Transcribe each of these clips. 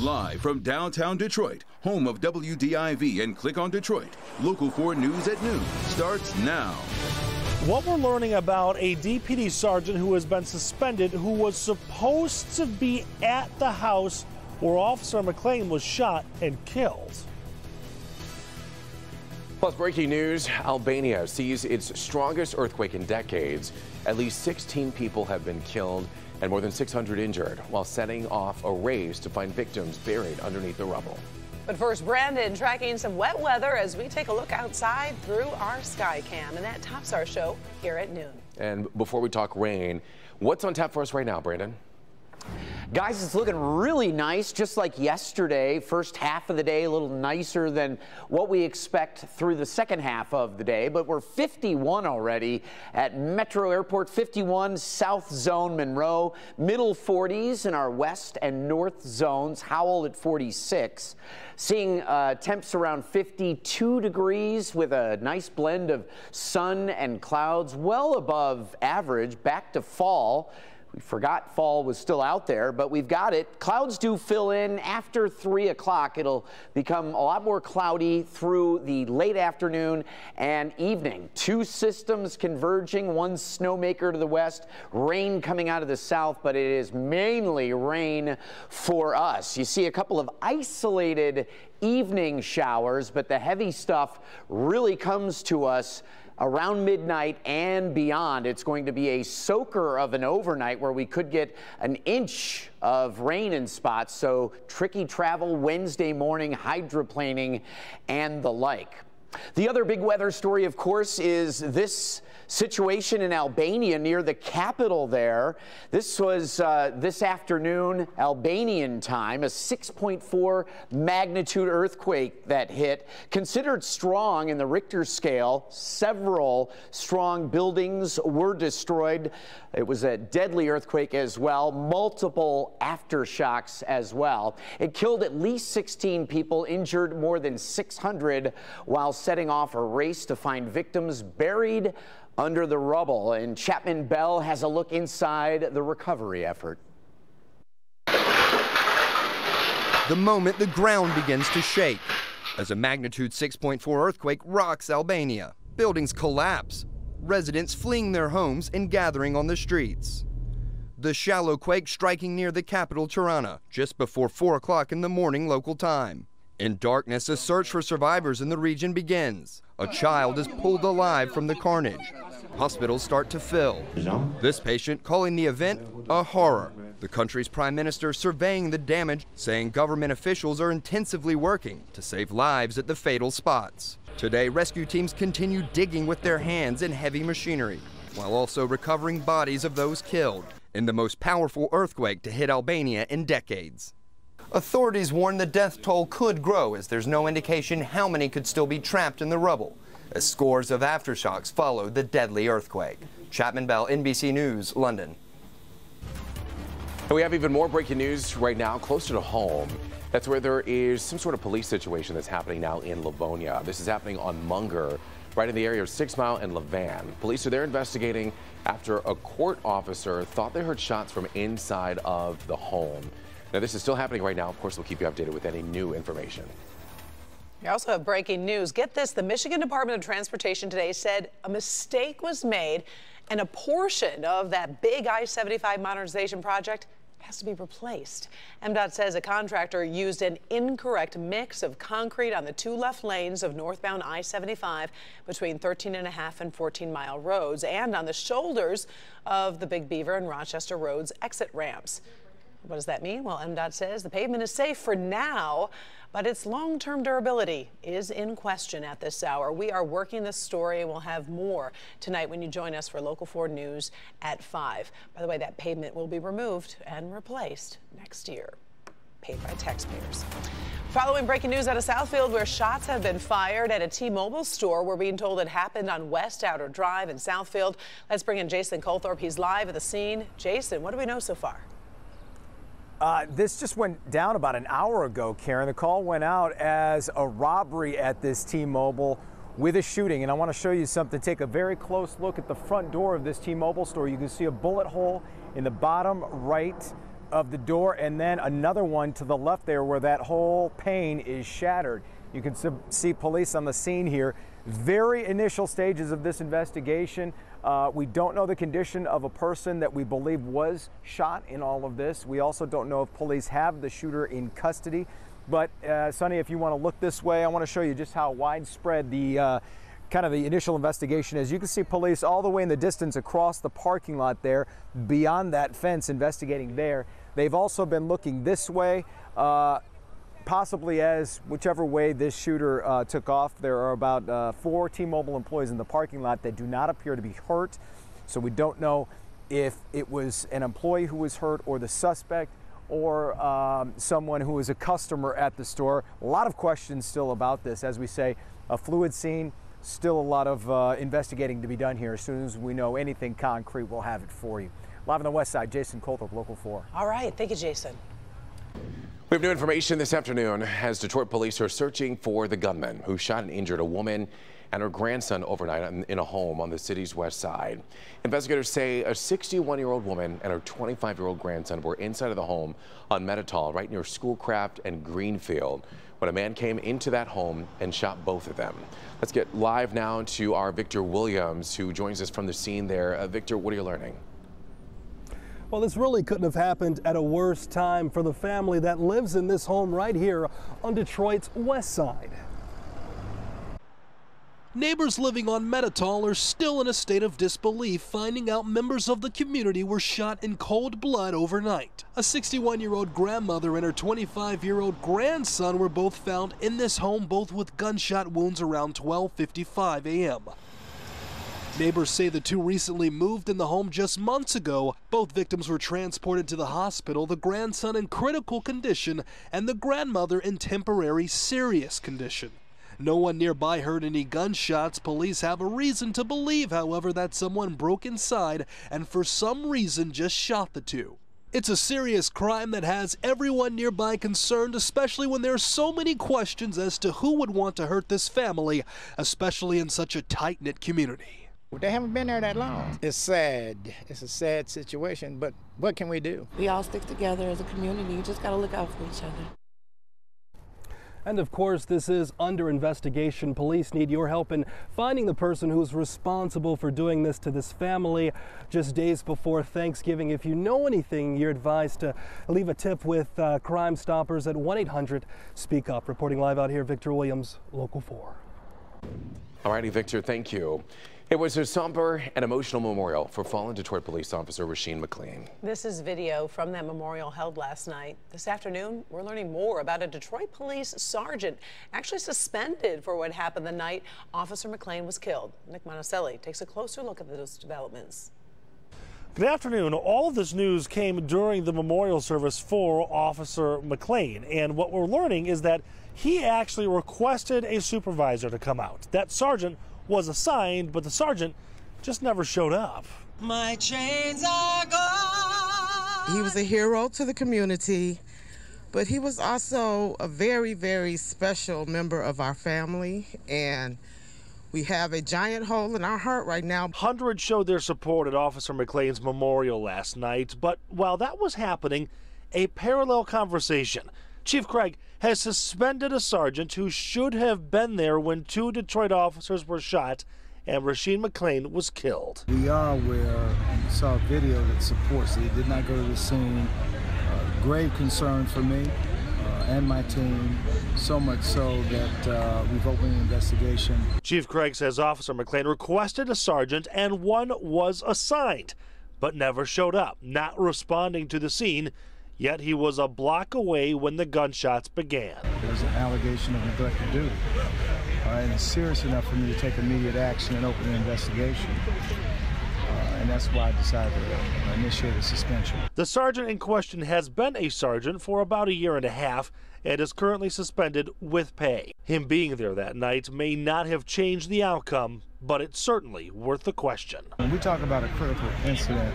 Live from downtown Detroit, home of WDIV and Click on Detroit, Local 4 News at noon starts now. What we're learning about a DPD sergeant who has been suspended, who was supposed to be at the house where Officer McLean was shot and killed. Plus, breaking news, Albania sees its strongest earthquake in decades. At least 16 people have been killed and more than 600 injured while setting off a race to find victims buried underneath the rubble. But first, Brandon tracking some wet weather as we take a look outside through our sky cam. And that tops our show here at noon. And before we talk rain, what's on tap for us right now, Brandon? Guys, it's looking really nice, just like yesterday. First half of the day, a little nicer than what we expect through the second half of the day. But we're 51 already at Metro Airport, 51 South Zone Monroe, middle 40s in our west and north zones, Howell at 46. Seeing temps around 52 degrees with a nice blend of sun and clouds, well above average, back to fall. We forgot fall was still out there, but we've got it. Clouds do fill in after 3 o'clock. It'll become a lot more cloudy through the late afternoon and evening. Two systems converging, one snowmaker to the west, rain coming out of the south, but it is mainly rain for us. You see a couple of isolated evening showers, but the heavy stuff really comes to us around midnight and beyond. It's going to be a soaker of an overnight where we could get an inch of rain in spots. So tricky travel Wednesday morning, hydroplaning and the like. The other big weather story, of course, is this situation in Albania near the capital there. This was this afternoon, Albanian time, a 6.4 magnitude earthquake that hit. Considered strong in the Richter scale, several strong buildings were destroyed. It was a deadly earthquake as well, multiple aftershocks as well. It killed at least 16 people, injured more than 600, while setting off a race to find victims buried under the rubble. And Chapman Bell has a look inside the recovery effort. The moment the ground begins to shake as a magnitude 6.4 earthquake rocks Albania. Buildings collapse, residents fleeing their homes and gathering on the streets. The shallow quake striking near the capital Tirana just before 4 o'clock in the morning local time. In darkness, a search for survivors in the region begins. A child is pulled alive from the carnage. Hospitals start to fill. This patient calling the event a horror. The country's prime minister surveying the damage, saying government officials are intensively working to save lives at the fatal spots. Today, rescue teams continue digging with their hands and heavy machinery, while also recovering bodies of those killed in the most powerful earthquake to hit Albania in decades. Authorities warn the death toll could grow as there's no indication how many could still be trapped in the rubble, as scores of aftershocks follow the deadly earthquake. Chapman Bell, NBC News, London. And we have even more breaking news right now closer to home. That's where there is some sort of police situation that's happening now in Livonia. This is happening on Munger, right in the area of 6 Mile and Levan. Police are there investigating after a court officer thought they heard shots from inside of the home. Now, this is still happening right now. Of course, we'll keep you updated with any new information. We also have breaking news. Get this, the Michigan Department of Transportation today said a mistake was made and a portion of that big I-75 modernization project has to be replaced. MDOT says a contractor used an incorrect mix of concrete on the 2 left lanes of northbound I-75 between 13.5 and 14 Mile roads and on the shoulders of the Big Beaver and Rochester roads exit ramps. What does that mean? Well, MDOT says the pavement is safe for now, but its long-term durability is in question at this hour. We are working this story, and we'll have more tonight when you join us for Local 4 News at 5. By the way, that pavement will be removed and replaced next year, paid by taxpayers. Following breaking news out of Southfield, where shots have been fired at a T-Mobile store, we're being told it happened on West Outer Drive in Southfield. Let's bring in Jason Colthorpe. He's live at the scene. Jason, what do we know so far? This just went down about an hour ago, Karen. The call went out as a robbery at this T-Mobile with a shooting. And I want to show you something. Take a very close look at the front door of this T-Mobile store. You can see a bullet hole in the bottom right of the door, and then another one to the left there where that whole pane is shattered. You can see police on the scene here. Very initial stages of this investigation. We don't know the condition of a person that we believe was shot in all of this. We also don't know if police have the shooter in custody. But Sonny, if you want to look this way, I want to show you just how widespread the kind of the initial investigation is. You can see police all the way in the distance across the parking lot there, beyond that fence, investigating there. They've also been looking this way, possibly as whichever way this shooter took off. There are about 4 T-Mobile employees in the parking lot that do not appear to be hurt. So we don't know if it was an employee who was hurt or the suspect or someone who was a customer at the store. A lot of questions still about this. As we say, a fluid scene, still a lot of investigating to be done here. As soon as we know anything concrete, we'll have it for you. Live on the west side, Jason Colthorpe, Local 4. All right, thank you, Jason. We have new information this afternoon as Detroit police are searching for the gunman who shot and injured a woman and her grandson overnight in a home on the city's west side. Investigators say a 61-year-old woman and her 25-year-old grandson were inside of the home on Metatol, right near Schoolcraft and Greenfield, when a man came into that home and shot both of them. Let's get live now to our Victor Williams, who joins us from the scene there. Victor, what are you learning? Well, this really couldn't have happened at a worse time for the family that lives in this home right here on Detroit's west side. Neighbors living on Metatol are still in a state of disbelief, finding out members of the community were shot in cold blood overnight. A 61-year-old grandmother and her 25-year-old grandson were both found in this home, both with gunshot wounds around 12:55 a.m. Neighbors say the two recently moved in the home just months ago. Both victims were transported to the hospital, the grandson in critical condition and the grandmother in temporary serious condition. No one nearby heard any gunshots. Police have a reason to believe, however, that someone broke inside and for some reason just shot the two. It's a serious crime that has everyone nearby concerned, especially when there are so many questions as to who would want to hurt this family, especially in such a tight-knit community. They haven't been there that long. It's sad. It's a sad situation, but what can we do? We all stick together as a community. You just got to look out for each other. And of course, this is under investigation. Police need your help in finding the person who's responsible for doing this to this family just days before Thanksgiving. If you know anything, you're advised to leave a tip with Crime Stoppers at 1-800-SPEAK-UP. Reporting live out here, Victor Williams, Local 4. All righty, Victor, thank you. It was a somber and emotional memorial for fallen Detroit police officer Rashean McLean. This is video from that memorial held last night. This afternoon, we're learning more about a Detroit police sergeant actually suspended for what happened the night Officer McLean was killed. Nick Monticelli takes a closer look at those developments. Good afternoon. All of this news came during the memorial service for Officer McLean, and what we're learning is that he actually requested a supervisor to come out. That sergeant was assigned, but the sergeant just never showed up. My chains are gone. He was a hero to the community, but he was also a very, very special member of our family, and we have a giant hole in our heart right now. Hundreds showed their support at Officer McLean's memorial last night, but while that was happening, a parallel conversation. Chief Craig has suspended a sergeant who should have been there when 2 Detroit officers were shot and Rashean McLean was killed. We are aware and saw a video that supports it. He did not go to the scene. Grave concern for me and my team, so much so that we've opened an investigation. Chief Craig says Officer McLean requested a sergeant and one was assigned, but never showed up, not responding to the scene. Yet he was a block away when the gunshots began. There's an allegation of neglect of duty, and it's serious enough for me to take immediate action and open an investigation. And that's why I decided to initiate a suspension. The sergeant in question has been a sergeant for about 1.5 years and is currently suspended with pay. Him being there that night may not have changed the outcome, but it's certainly worth the question. When we talk about a critical incident,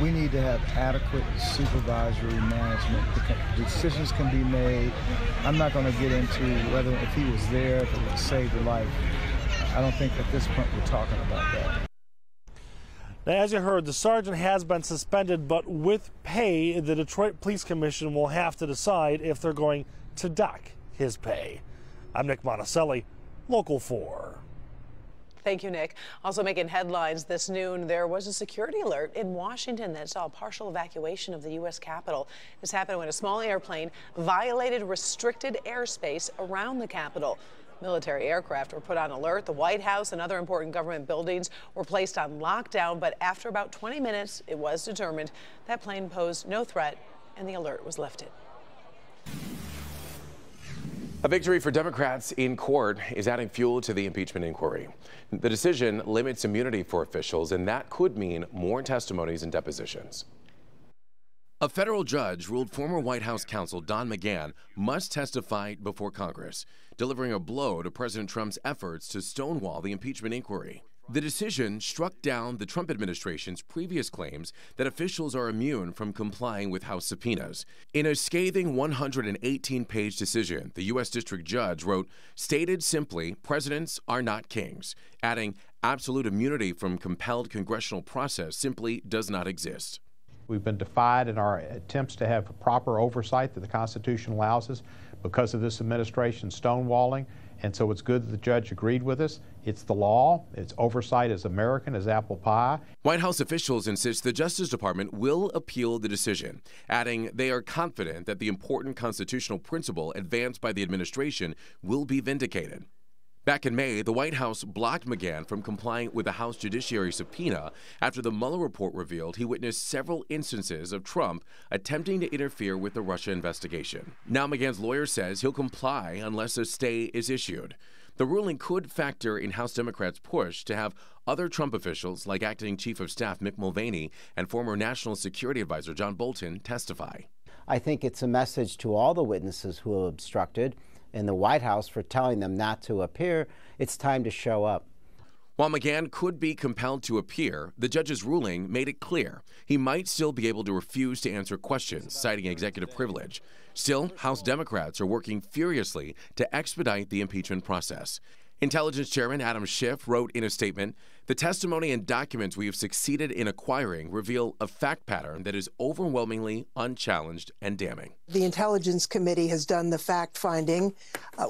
we need to have adequate supervisory management. Decisions can be made. I'm not going to get into whether if he was there, if it would save the life. I don't think at this point we're talking about that. Now, as you heard, the sergeant has been suspended, but with pay, the Detroit Police Commission will have to decide if they're going to dock his pay. I'm Nick Monticelli, Local 4. Thank you, Nick. Also making headlines this noon, there was a security alert in Washington that saw a partial evacuation of the U.S. Capitol. This happened when a small airplane violated restricted airspace around the Capitol. Military aircraft were put on alert. The White House and other important government buildings were placed on lockdown, but after about 20 minutes, it was determined that plane posed no threat and the alert was lifted. A victory for Democrats in court is adding fuel to the impeachment inquiry. The decision limits immunity for officials, and that could mean more testimonies and depositions. A federal judge ruled former White House counsel Don McGahn must testify before Congress, delivering a blow to President Trump's efforts to stonewall the impeachment inquiry. The decision struck down the Trump administration's previous claims that officials are immune from complying with House subpoenas. In a scathing 118-page decision, the U.S. District Judge wrote, "Stated simply, presidents are not kings," adding, "Absolute immunity from compelled congressional process simply does not exist." We've been defied in our attempts to have proper oversight that the Constitution allows us because of this administration's stonewalling, and so it's good that the judge agreed with us. It's the law. Its oversight is American as apple pie. White House officials insist the Justice Department will appeal the decision, adding they are confident that the important constitutional principle advanced by the administration will be vindicated. Back in May, the White House blocked McGahn from complying with a House Judiciary subpoena after the Mueller report revealed he witnessed several instances of Trump attempting to interfere with the Russia investigation. Now McGahn's lawyer says he'll comply unless a stay is issued. The ruling could factor in House Democrats' push to have other Trump officials, like Acting Chief of Staff Mick Mulvaney and former National Security Advisor John Bolton, testify. I think it's a message to all the witnesses who have obstructed in the White House for telling them not to appear. It's time to show up. While McGahn could be compelled to appear, the judge's ruling made it clear he might still be able to refuse to answer questions, citing executive privilege. Still, House Democrats are working furiously to expedite the impeachment process. Intelligence Chairman Adam Schiff wrote in a statement, "The testimony and documents we have succeeded in acquiring reveal a fact pattern that is overwhelmingly unchallenged and damning." The Intelligence Committee has done the fact-finding.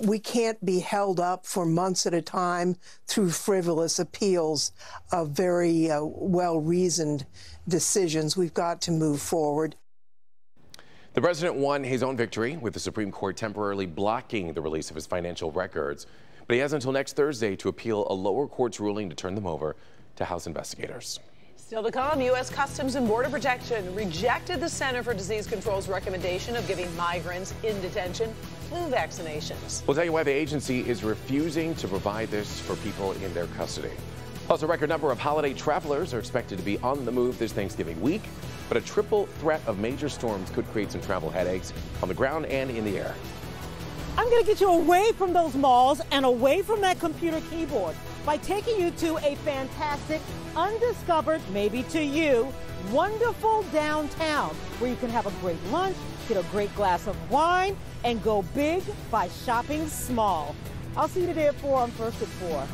We can't be held up for months at a time through frivolous appeals of very well-reasoned decisions. We've got to move forward. The president won his own victory with the Supreme Court temporarily blocking the release of his financial records. But he has until next Thursday to appeal a lower court's ruling to turn them over to House investigators. Still to come, U.S. Customs and Border Protection rejected the Center for Disease Control's recommendation of giving migrants in detention flu vaccinations. We'll tell you why the agency is refusing to provide this for people in their custody. Plus, a record number of holiday travelers are expected to be on the move this Thanksgiving week, but a triple threat of major storms could create some travel headaches on the ground and in the air. I'm going to get you away from those malls and away from that computer keyboard by taking you to a fantastic, undiscovered, maybe to you, wonderful downtown where you can have a great lunch, get a great glass of wine, and go big by shopping small. I'll see you today at 4 on First at 4.